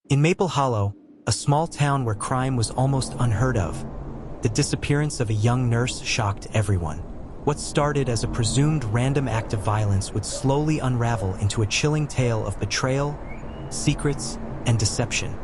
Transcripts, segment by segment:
In Maple Hollow, a small town where crime was almost unheard of, the disappearance of a young nurse shocked everyone. What started as a presumed random act of violence would slowly unravel into a chilling tale of betrayal, secrets, and deception,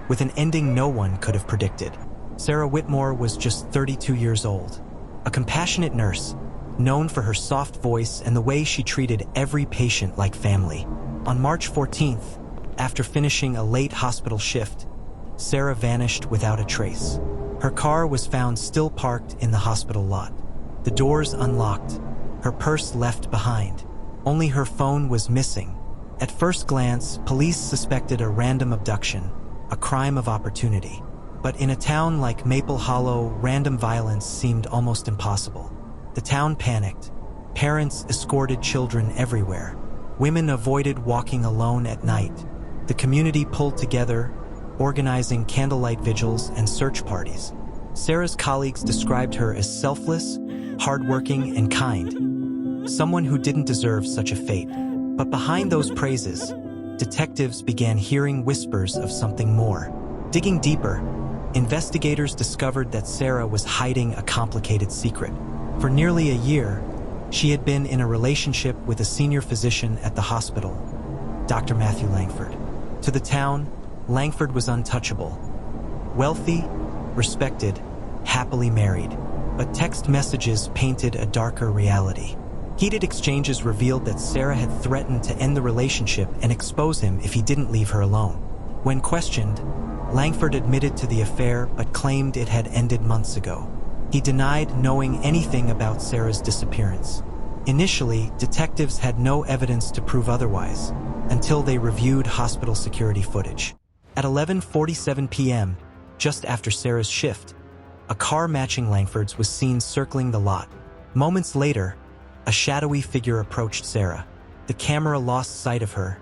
with an ending no one could have predicted. Sarah Whitmore was just 32 years old, a compassionate nurse, known for her soft voice and the way she treated every patient like family. On March 14th, after finishing a late hospital shift, Sarah vanished without a trace. Her car was found still parked in the hospital lot, the doors unlocked, her purse left behind. Only her phone was missing. At first glance, police suspected a random abduction, a crime of opportunity. But in a town like Maple Hollow, random violence seemed almost impossible. The town panicked. Parents escorted children everywhere. Women avoided walking alone at night. The community pulled together, organizing candlelight vigils and search parties. Sarah's colleagues described her as selfless, hardworking, and kind, someone who didn't deserve such a fate. But behind those praises, detectives began hearing whispers of something more. Digging deeper, investigators discovered that Sarah was hiding a complicated secret. For nearly a year, she had been in a relationship with a senior physician at the hospital, Dr. Matthew Langford. To the town, Langford was untouchable. Wealthy, respected, happily married. But text messages painted a darker reality. Heated exchanges revealed that Sarah had threatened to end the relationship and expose him if he didn't leave her alone. When questioned, Langford admitted to the affair but claimed it had ended months ago. He denied knowing anything about Sarah's disappearance. Initially, detectives had no evidence to prove otherwise, until they reviewed hospital security footage. At 11:47 p.m., just after Sarah's shift, a car matching Langford's was seen circling the lot. Moments later, a shadowy figure approached Sarah. The camera lost sight of her,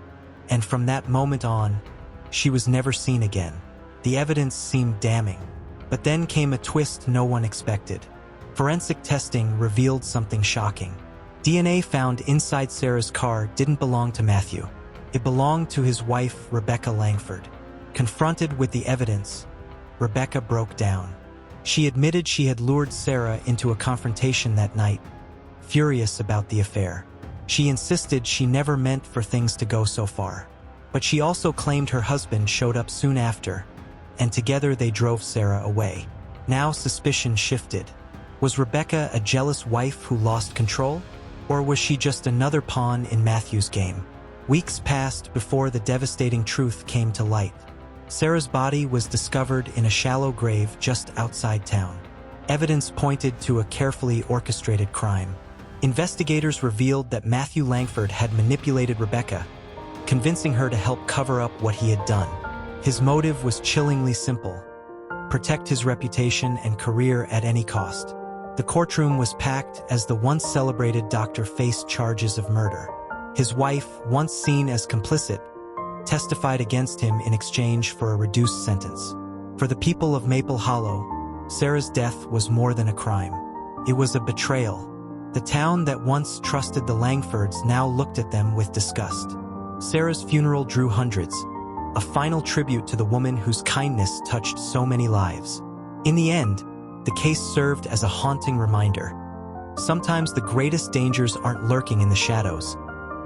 and from that moment on, she was never seen again. The evidence seemed damning. But then came a twist no one expected. Forensic testing revealed something shocking. DNA found inside Sarah's car didn't belong to Matthew. It belonged to his wife, Rebecca Langford. Confronted with the evidence, Rebecca broke down. She admitted she had lured Sarah into a confrontation that night, furious about the affair. She insisted she never meant for things to go so far. But she also claimed her husband showed up soon after, and together they drove Sarah away. Now suspicion shifted. Was Rebecca a jealous wife who lost control? Or was she just another pawn in Matthew's game? Weeks passed before the devastating truth came to light. Sarah's body was discovered in a shallow grave just outside town. Evidence pointed to a carefully orchestrated crime. Investigators revealed that Matthew Langford had manipulated Rebecca, convincing her to help cover up what he had done. His motive was chillingly simple: protect his reputation and career at any cost. The courtroom was packed as the once celebrated doctor faced charges of murder. His wife, once seen as complicit, testified against him in exchange for a reduced sentence. For the people of Maple Hollow, Sarah's death was more than a crime. It was a betrayal. The town that once trusted the Langfords now looked at them with disgust. Sarah's funeral drew hundreds, a final tribute to the woman whose kindness touched so many lives. In the end, the case served as a haunting reminder. Sometimes the greatest dangers aren't lurking in the shadows.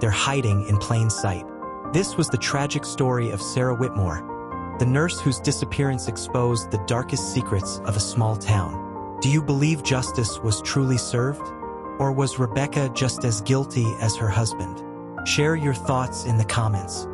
They're hiding in plain sight. This was the tragic story of Sarah Whitmore, the nurse whose disappearance exposed the darkest secrets of a small town. Do you believe justice was truly served? Or was Rebecca just as guilty as her husband? Share your thoughts in the comments.